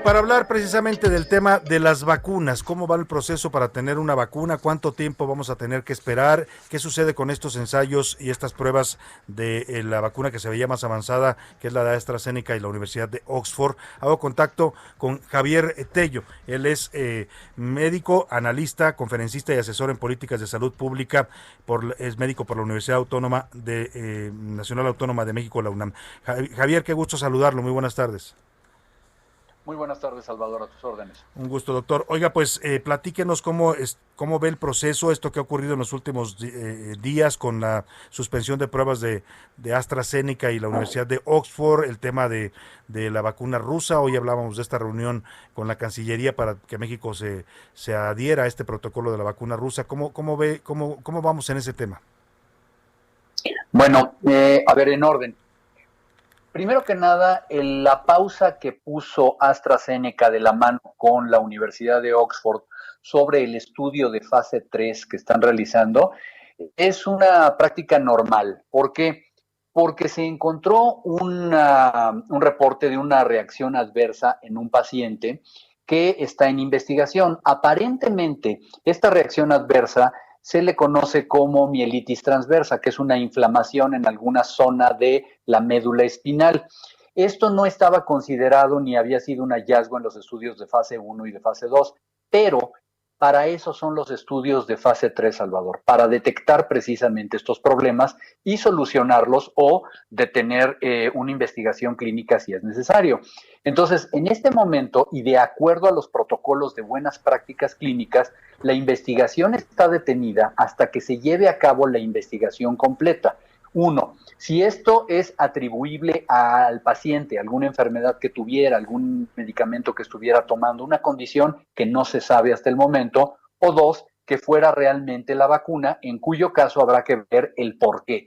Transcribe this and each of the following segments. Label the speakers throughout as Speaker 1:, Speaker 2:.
Speaker 1: para hablar precisamente del tema de las vacunas, ¿cómo va el proceso para tener una vacuna? ¿Cuánto tiempo vamos a tener que esperar? ¿Qué sucede con estos ensayos y estas pruebas de la vacuna que se veía más avanzada, que es la de AstraZeneca y la Universidad de Oxford? Hago contacto con Javier Tello. Él es médico, analista, conferencista y asesor en políticas de salud pública. Es médico por la Universidad Autónoma Nacional Autónoma de México, la UNAM. Javier, qué gusto saludarlo. Muy buenas tardes.
Speaker 2: Muy buenas tardes, Salvador, a tus órdenes.
Speaker 1: Un gusto, doctor. Oiga, pues platíquenos cómo ve el proceso, esto que ha ocurrido en los últimos días con la suspensión de pruebas de AstraZeneca y la Universidad de Oxford, el tema de la vacuna rusa. Hoy hablábamos de esta reunión con la Cancillería para que México se adhiera a este protocolo de la vacuna rusa. ¿Cómo vamos en ese tema?
Speaker 2: Bueno, a ver, en orden. Primero que nada, la pausa que puso AstraZeneca de la mano con la Universidad de Oxford sobre el estudio de fase 3 que están realizando es una práctica normal. ¿Por qué? Porque se encontró un reporte de una reacción adversa en un paciente que está en investigación. Aparentemente, esta reacción adversa se le conoce como mielitis transversa, que es una inflamación en alguna zona de la médula espinal. Esto no estaba considerado ni había sido un hallazgo en los estudios de fase 1 y de fase 2, pero para eso son los estudios de fase 3, Salvador, para detectar precisamente estos problemas y solucionarlos o detener una investigación clínica si es necesario. Entonces, en este momento, y de acuerdo a los protocolos de buenas prácticas clínicas, la investigación está detenida hasta que se lleve a cabo la investigación completa. Uno, si esto es atribuible al paciente, alguna enfermedad que tuviera, algún medicamento que estuviera tomando, una condición que no se sabe hasta el momento, o dos, que fuera realmente la vacuna, en cuyo caso habrá que ver el por qué.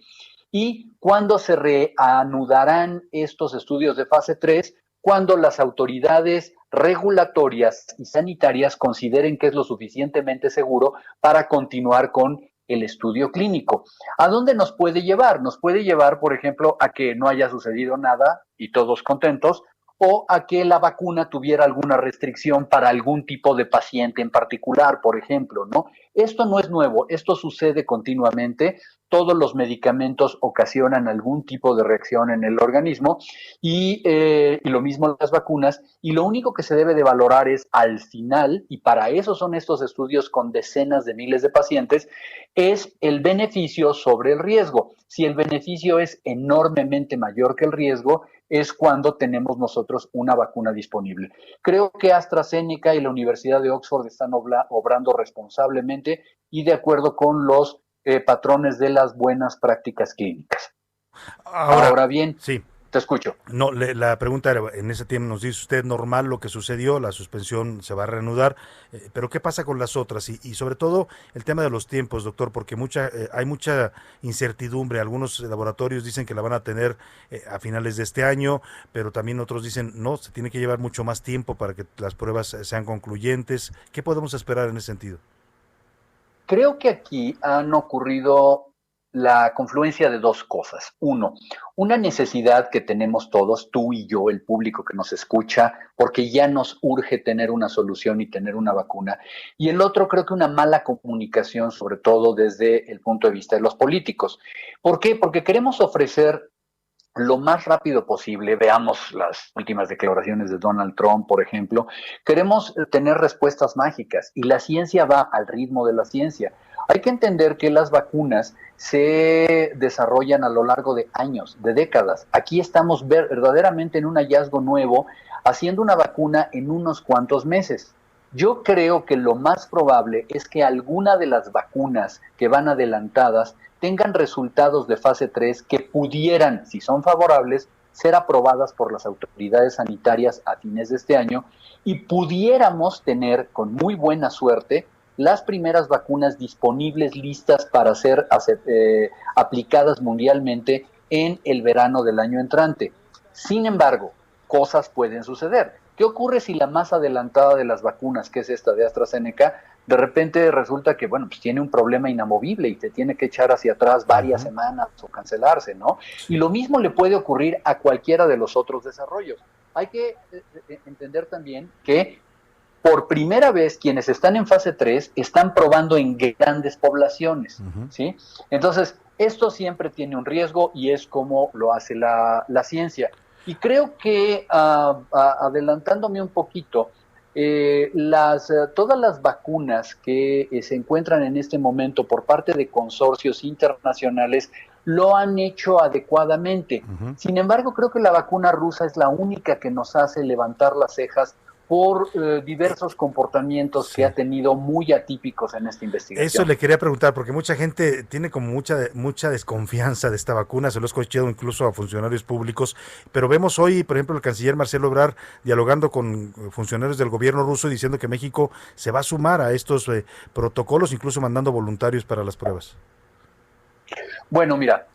Speaker 2: Y cuándo se reanudarán estos estudios de fase 3, cuando las autoridades regulatorias y sanitarias consideren que es lo suficientemente seguro para continuar con el estudio clínico. ¿A dónde nos puede llevar? Nos puede llevar, por ejemplo, a que no haya sucedido nada y todos contentos, o a que la vacuna tuviera alguna restricción para algún tipo de paciente en particular, por ejemplo, ¿no? Esto no es nuevo, esto sucede continuamente. Todos los medicamentos ocasionan algún tipo de reacción en el organismo y lo mismo las vacunas, y lo único que se debe de valorar es al final, y para eso son estos estudios con decenas de miles de pacientes, es el beneficio sobre el riesgo. Si el beneficio es enormemente mayor que el riesgo, es cuando tenemos nosotros una vacuna disponible. Creo que AstraZeneca y la Universidad de Oxford están obrando responsablemente y de acuerdo con los patrones de las buenas prácticas clínicas.
Speaker 1: Ahora,
Speaker 2: Ahora bien,
Speaker 1: sí.
Speaker 2: te escucho.
Speaker 1: No, la pregunta era, en ese tiempo nos dice usted normal lo que sucedió, la suspensión se va a reanudar, pero ¿qué pasa con las otras? Y sobre todo el tema de los tiempos, doctor, porque hay mucha incertidumbre. Algunos laboratorios dicen que la van a tener a finales de este año, pero también otros dicen, no, se tiene que llevar mucho más tiempo para que las pruebas sean concluyentes. ¿Qué podemos esperar en ese sentido?
Speaker 2: Creo que aquí han ocurrido la confluencia de dos cosas. Uno, una necesidad que tenemos todos, tú y yo, el público que nos escucha, porque ya nos urge tener una solución y tener una vacuna. Y el otro, creo que una mala comunicación, sobre todo desde el punto de vista de los políticos. ¿Por qué? Porque queremos ofrecer lo más rápido posible. Veamos las últimas declaraciones de Donald Trump, por ejemplo. Queremos tener respuestas mágicas y la ciencia va al ritmo de la ciencia. Hay que entender que las vacunas se desarrollan a lo largo de años, de décadas. Aquí estamos verdaderamente en un hallazgo nuevo, haciendo una vacuna en unos cuantos meses. Yo creo que lo más probable es que alguna de las vacunas que van adelantadas tengan resultados de fase 3 que pudieran, si son favorables, ser aprobadas por las autoridades sanitarias a fines de este año y pudiéramos tener, con muy buena suerte, las primeras vacunas disponibles, listas para ser aplicadas mundialmente en el verano del año entrante. Sin embargo, cosas pueden suceder. ¿Qué ocurre si la más adelantada de las vacunas, que es esta de AstraZeneca, de repente resulta que, bueno, pues tiene un problema inamovible y te tiene que echar hacia atrás varias semanas o cancelarse, ¿no? Y
Speaker 1: Sí.
Speaker 2: lo mismo le puede ocurrir a cualquiera de los otros desarrollos. hay que entender también que por primera vez quienes están en fase 3 están probando en grandes poblaciones, ¿sí? Entonces, esto siempre tiene un riesgo y es como lo hace la ciencia. Y creo que, adelantándome un poquito, todas las vacunas que se encuentran en este momento por parte de consorcios internacionales lo han hecho adecuadamente. Sin embargo, creo que la vacuna rusa es la única que nos hace levantar las cejas por diversos comportamientos que ha tenido muy atípicos en esta investigación.
Speaker 1: Eso le quería preguntar, porque mucha gente tiene como mucha desconfianza de esta vacuna, se lo he escuchado incluso a funcionarios públicos, pero vemos hoy, por ejemplo, el canciller Marcelo Ebrard dialogando con funcionarios del gobierno ruso y diciendo que México se va a sumar a estos protocolos, incluso mandando voluntarios para las pruebas.
Speaker 2: Bueno, mira,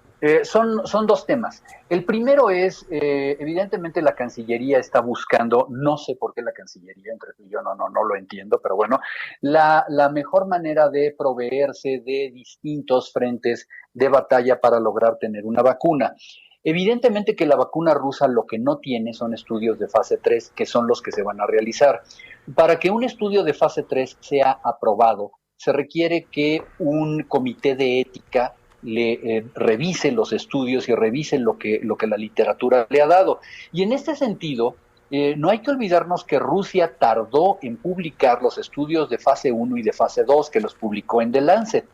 Speaker 2: son dos temas. El primero es, evidentemente la Cancillería está buscando, no sé por qué la Cancillería, entre tú y yo no lo entiendo, pero bueno, la mejor manera de proveerse de distintos frentes de batalla para lograr tener una vacuna. Evidentemente que la vacuna rusa lo que no tiene son estudios de fase 3, que son los que se van a realizar. Para que un estudio de fase 3 sea aprobado, se requiere que un comité de ética revise los estudios y revise lo que la literatura le ha dado. Y en este sentido, no hay que olvidarnos que Rusia tardó en publicar los estudios de fase 1 y de fase 2, que los publicó en The Lancet.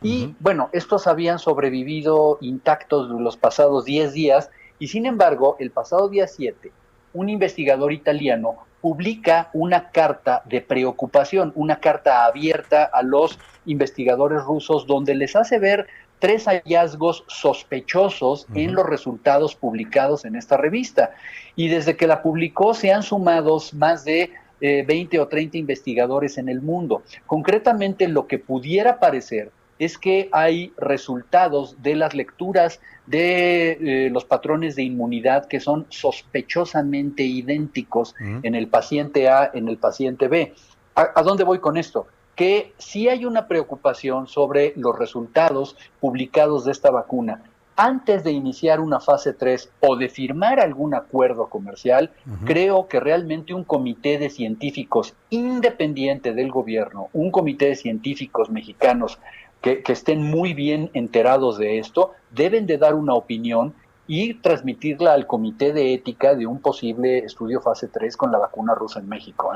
Speaker 2: Y bueno, estos habían sobrevivido intactos los pasados 10 días y sin embargo, el pasado día 7, un investigador italiano publica una carta de preocupación, una carta abierta a los investigadores rusos donde les hace ver 3 hallazgos sospechosos en los resultados publicados en esta revista. Y desde que la publicó se han sumado más de 20 o 30 investigadores en el mundo. Concretamente, lo que pudiera parecer es que hay resultados de las lecturas de los patrones de inmunidad que son sospechosamente idénticos en el paciente A, en el paciente B. ¿A dónde voy con esto? Que sí hay una preocupación sobre los resultados publicados de esta vacuna. Antes de iniciar una fase 3 o de firmar algún acuerdo comercial, creo que realmente un comité de científicos independiente del gobierno, un comité de científicos mexicanos que estén muy bien enterados de esto, deben de dar una opinión y transmitirla al comité de ética de un posible estudio fase 3 con la vacuna rusa en México.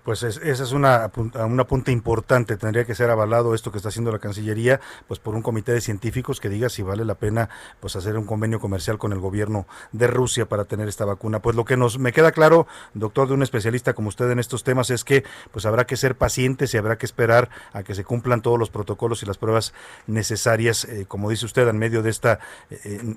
Speaker 1: Pues esa es una punta importante, tendría que ser avalado esto que está haciendo la Cancillería, pues por un comité de científicos que diga si vale la pena pues hacer un convenio comercial con el gobierno de Rusia para tener esta vacuna. Pues lo que me queda claro, doctor, de un especialista como usted en estos temas, es que pues habrá que ser pacientes y habrá que esperar a que se cumplan todos los protocolos y las pruebas necesarias, como dice usted, en medio de esta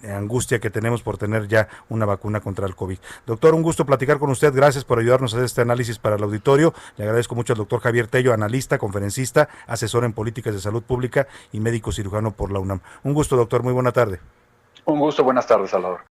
Speaker 1: angustia que tenemos por tener ya una vacuna contra el COVID. Doctor, un gusto platicar con usted, gracias por ayudarnos a hacer este análisis para el auditorio. Le agradezco mucho al doctor Javier Tello, analista, conferencista, asesor en políticas de salud pública y médico cirujano por la UNAM. Un gusto, doctor, muy buena tarde.
Speaker 2: Un gusto, buenas tardes, Salvador.